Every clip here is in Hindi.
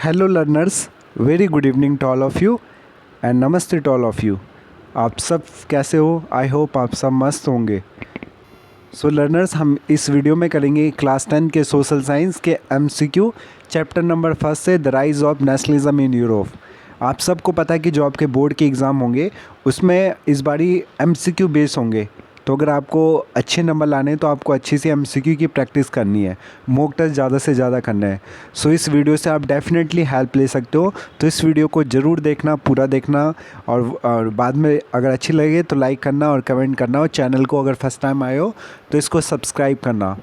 Hello learners, very good evening to all of you and namaste to all of you. आप सब कैसे हो? आई होप आप सब मस्त होंगे। सो लर्नर्स, हम इस वीडियो में करेंगे क्लास 10 के सोशल साइंस के एमसीक्यू चैप्टर नंबर 1 से the rise of nationalism in Europe. आप सबको पता है कि जो आपके बोर्ड के एग्ज़ाम होंगे उसमें इस बारी एमसीक्यू बेस होंगे। तो अगर आपको अच्छे नंबर लाने हैं तो आपको अच्छी सी एमसीक्यू की प्रैक्टिस करनी है, मॉक टेस्ट ज़्यादा से ज़्यादा करना है। सो इस वीडियो से आप डेफिनेटली हेल्प ले सकते हो। तो इस वीडियो को ज़रूर देखना, पूरा देखना और बाद में अगर अच्छी लगे तो लाइक करना और कमेंट करना, और चैनल को अगर फर्स्ट टाइम आए हो तो इसको सब्सक्राइब करना।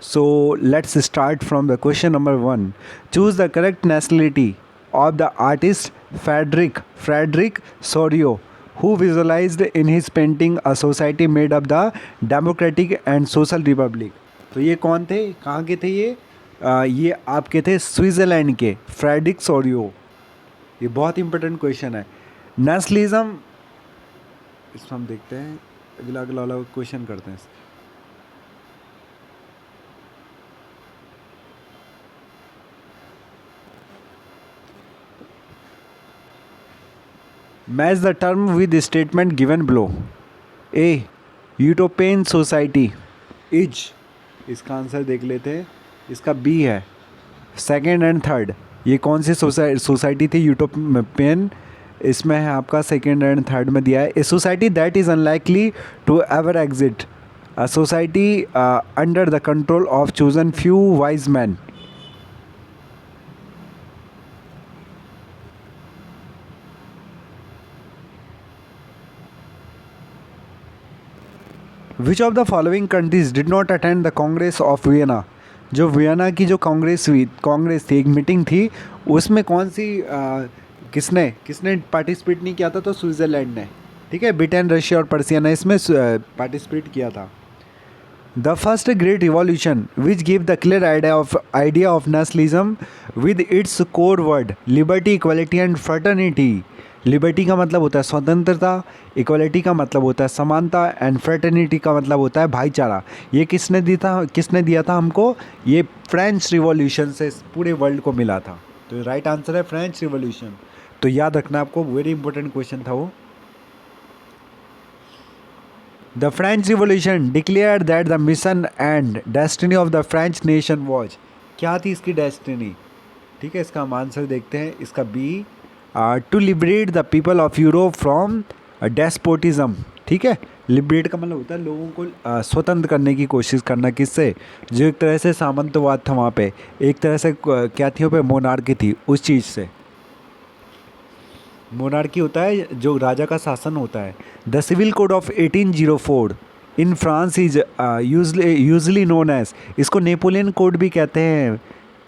So let's start from the question number 1। Choose the correct nationality of the artist Frederick Sorio, who visualized in his painting a society made up the democratic and social republic। तो ये कौन थे, कहाँ के थे ये आपके थे स्विट्ज़रलैंड के फ्रेडरिक सोरियो। ये बहुत इंपॉर्टेंट क्वेश्चन है। नेशनलिज्म, इसमें हम देखते हैं अगला अगला वाला क्वेश्चन करते हैं। Match the term with statement given below. A, utopian society is, इसका आंसर देख लेते हैं। इसका बी है। सेकेंड एंड थर्ड, ये कौन सी सोसाइटी थी यूटोपियन? इसमें है आपका सेकेंड एंड थर्ड में दिया है। A society that is unlikely to ever exist, a society under the control of chosen few wise man. Which of the following countries did not attend the congress of Vienna. जो वियना की जो कांग्रेस थी, एक मीटिंग थी, उसमें कौन सी किसने किसने पार्टिसिपेट नहीं किया था? तो स्विट्ज़रलैंड ने। ठीक है, ब्रिटेन, रशिया और पर्सिया ने इसमें पार्टिसिपेट किया था। The first great revolution which give the clear idea of nationalism with its core word liberty, equality and fraternity. Liberty का मतलब होता है स्वतंत्रता, इक्वलिटी का मतलब होता है समानता, एंड फ्रेटर्निटी का मतलब होता है भाईचारा। ये किसने दिया था हमको? ये फ्रेंच रिवॉल्यूशन से पूरे वर्ल्ड को मिला था। तो राइट आंसर है फ्रेंच रिवॉल्यूशन। तो याद रखना आपको, वेरी इंपॉर्टेंट क्वेश्चन था वो। The French revolution declare that the mission and destiny of the French nation was. क्या थी इसकी डेस्टिनी? ठीक है, इसका हम आंसर देखते हैं। इसका B, to liberate the people of Europe from despotism. ठीक है, लिबरेट का मतलब होता है लोगों को स्वतंत्र करने की कोशिश करना। किससे? जो एक तरह से सामंतवाद था वहाँ पे, एक तरह से क्या थी वहाँ पे, मोनार्की थी, उस चीज़ से। मोनार्की होता है जो राजा का शासन होता है। The civil code of 1804 in France is usually known as, इसको नेपोलियन कोड भी कहते हैं।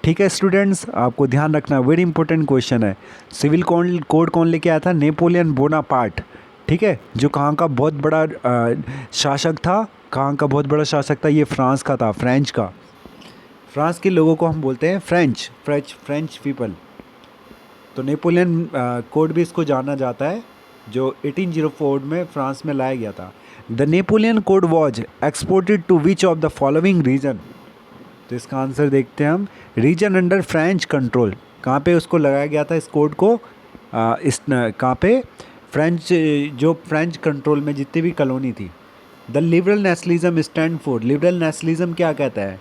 ठीक है स्टूडेंट्स, आपको ध्यान रखना, वेरी इंपॉर्टेंट क्वेश्चन है। सिविल कोड कौन लेके आया था? Napoleon Bonaparte. ठीक है, जो कहाँ का बहुत बड़ा शासक था? कहाँ का बहुत बड़ा शासक था? ये फ्रांस का था, फ्रेंच का। फ्रांस के लोगों को हम बोलते हैं फ्रेंच पीपल। तो नेपोलियन कोड भी इसको जाना जाता है, जो 1804 में फ्रांस में लाया गया था। The Napoleon code was exported to which of the following region. तो इसका आंसर देखते हैं हम। रीजन अंडर फ्रेंच कंट्रोल, कहाँ पे उसको लगाया गया था इस कोड को? कहाँ पे? जो फ्रेंच कंट्रोल में जितनी भी कॉलोनी थी। The liberal nationalism stand for, liberal nationalism क्या कहता है?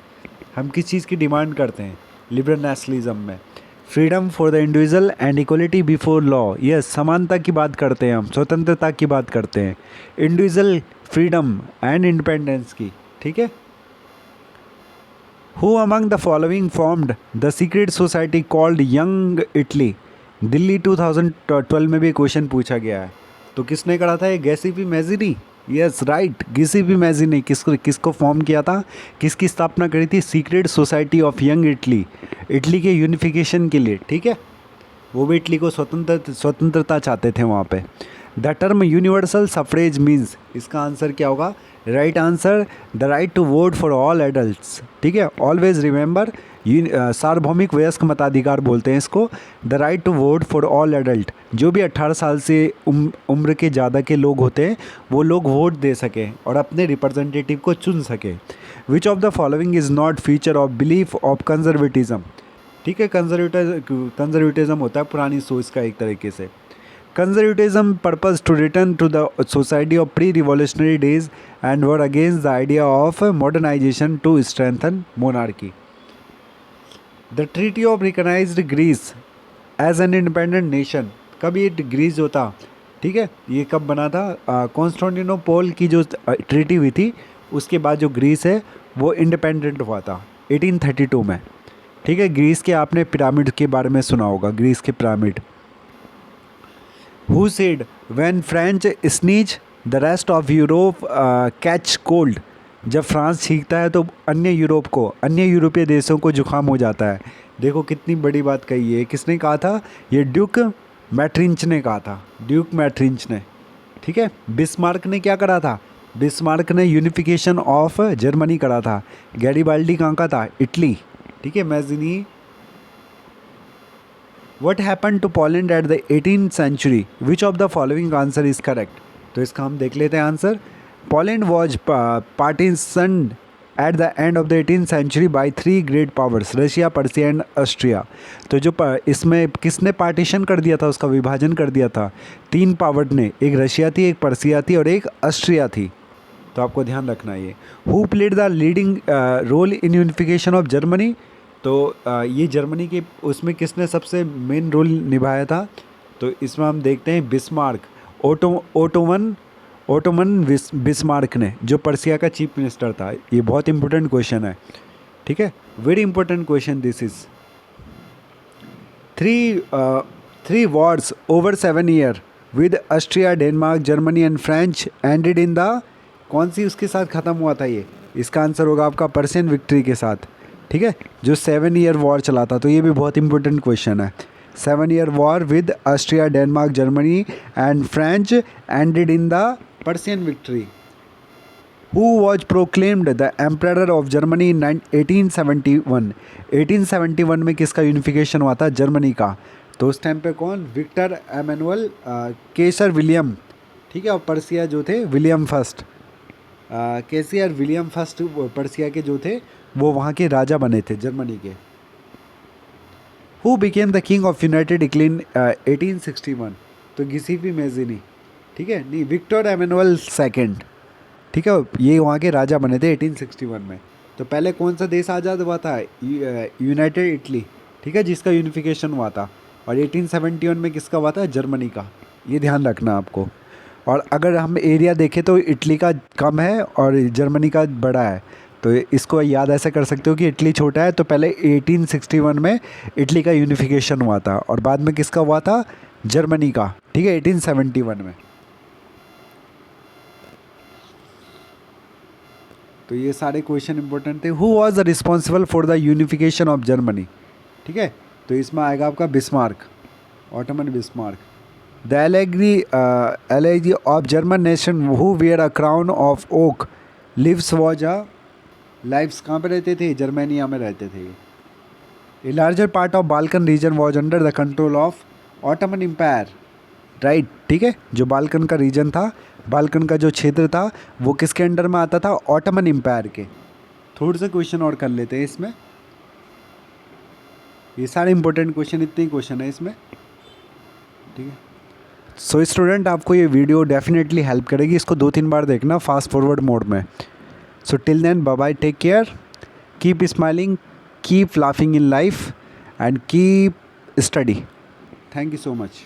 हम किस चीज़ की डिमांड करते हैं लिबरल नेशनलिज्म में? Freedom for the individual and equality before law. Yes, समानता की बात करते हैं हम, स्वतंत्रता की बात करते हैं, इंडिविजुअल फ्रीडम एंड इंडिपेंडेंस की। ठीक है। Who among the following formed the secret society called young Italy. Delhi 2012 में भी क्वेश्चन पूछा गया है। तो किसने करा था ये? Giuseppe Mazzini. Yes right, Giuseppe Mazzini. किसको फॉर्म किया था? किसकी स्थापना करी थी? Secret society of young Italy, Italy के यूनिफिकेशन के लिए। ठीक है, वो भी इटली को स्वतंत्रता चाहते थे वहाँ पे। The term universal suffrage means, इसका आंसर क्या होगा? Right answer, the right to vote for all adults. ठीक है, ऑलवेज रिमेंबर, सार्वभौमिक वयस्क मताधिकार बोलते हैं इसको। The right to vote for all adult, जो भी 18 साल से उम्र के ज़्यादा के लोग होते हैं वो लोग वोट दे सकें और अपने रिप्रेजेंटेटिव को चुन सकें। विच of the following is not feature of belief of conservatism. ठीक है, कंजर्वेटिज्म होता है पुरानी सोच का एक तरीके से। Conservatism purpose to return to the society of pre revolutionary days and were against the idea of modernisation to strengthen monarchy. The treaty of recognised Greece as an independent nation, कब ये ग्रीस जो था, ठीक है, ये कब बना था, कॉन्स्टेंटिनोपल की जो ट्रीटी हुई थी उसके बाद जो ग्रीस है वो इंडिपेंडेंट हुआ था 1832 में। ठीक है, ग्रीस के आपने पिरामिड के बारे में सुना होगा, ग्रीस के pyramid. Who said when French sneeze the rest of Europe catch cold, जब फ्रांस छींकता है तो अन्य यूरोपीय देशों को जुकाम हो जाता है। देखो कितनी बड़ी बात कही है, किसने कहा था, ये ड्यूक मैट्रिंच ने कहा था, ड्यूक मैट्रिंच ने। ठीक है, बिस्मार्क ने क्या करा था, बिस्मार्क ने यूनिफिकेशन ऑफ जर्मनी करा था। गैरीबाल्डी कहाँ का था, इटली। ठीक है, Mazzini. What happen to Poland at the 18th century, which of the following answer is correct. तो इसका हम देख लेते हैं answer. Poland was partition at the end of the 18th century by 3 great powers, Russia, Persia and Austria. तो जो इसमें किसने पार्टीशन कर दिया था, उसका विभाजन कर दिया था 3 पावर ने, एक रशिया थी, एक पर्सिया थी और एक ऑस्ट्रिया थी। तो आपको ध्यान रखना है ये। Who played the leading role in unification of Germany, तो ये जर्मनी के उसमें किसने सबसे मेन रोल निभाया था, तो इसमें हम देखते हैं बिस्मार्क, ओटोमन बिस्मार्क ने, जो पर्सिया का चीफ मिनिस्टर था। ये बहुत इंपॉर्टेंट क्वेश्चन है। ठीक है, very important question this is. Three Wars over 7 year with Austria, Denmark, Germany and French ended in the, कौन सी उसके साथ ख़त्म हुआ था ये, इसका आंसर होगा आपका पर्सियन विक्ट्री के साथ। ठीक है, जो 7 ईयर वॉर चला था, तो ये भी बहुत इंपॉर्टेंट क्वेश्चन है। 7 year war with Austria, Denmark, Germany and French ended in the Persian victory. Who was proclaimed the emperor of Germany in 1871, 1871 में किसका यूनिफिकेशन हुआ था, जर्मनी का। तो उस टाइम पे कौन, विक्टर एमेनुअल केसर विलियम। ठीक है, और पर्सिया जो थे विलियम फर्स्ट, केसर विलियम फर्स्ट पर्सिया के जो थे वो वहाँ के राजा बने थे जर्मनी के। Who became the king of United Italy 1861, तो गिसेपी मैजिनी। ठीक है, नहीं, विक्टर एमेनुअल सेकंड। ठीक है, ये वहाँ के राजा बने थे 1861 में। तो पहले कौन सा देश आज़ाद हुआ था, यूनाइटेड इटली। ठीक है, जिसका यूनिफिकेशन हुआ था, और 1871 में किसका हुआ था, जर्मनी का। ये ध्यान रखना आपको। और अगर हम एरिया देखें तो इटली का कम है और जर्मनी का बड़ा है, तो इसको याद ऐसे कर सकते हो कि इटली छोटा है, तो पहले 1861 में इटली का यूनिफिकेशन हुआ था और बाद में किसका हुआ था, जर्मनी का। ठीक है, 1871 में। तो ये सारे क्वेश्चन इंपॉर्टेंट थे। Who was the responsible for the unification of Germany. ठीक है, तो इसमें आएगा आपका Bismarck, Otto von Bismarck. The allegory of German nation who wear a crown of oak leaves was a, lives कहाँ पे रहते थे, जर्मेनिया में रहते थे। A larger part of Balkan region was under the control of Ottoman empire, right. ठीक है, जो बाल्कन का रीजन था, बाल्कन का जो क्षेत्र था वो किसके अंडर में आता था, ऑटोमन एम्पायर के। थोड़े से क्वेश्चन और कर लेते हैं इसमें, ये सारे इंपॉर्टेंट क्वेश्चन, इतने ही क्वेश्चन है इसमें। ठीक है, सो स्टूडेंट आपको ये वीडियो डेफिनेटली हेल्प करेगी, इसको 2-3 बार देखना फास्ट फॉरवर्ड मोड में। So till then, bye bye, take care, keep smiling, keep laughing in life and keep study. Thank you so much.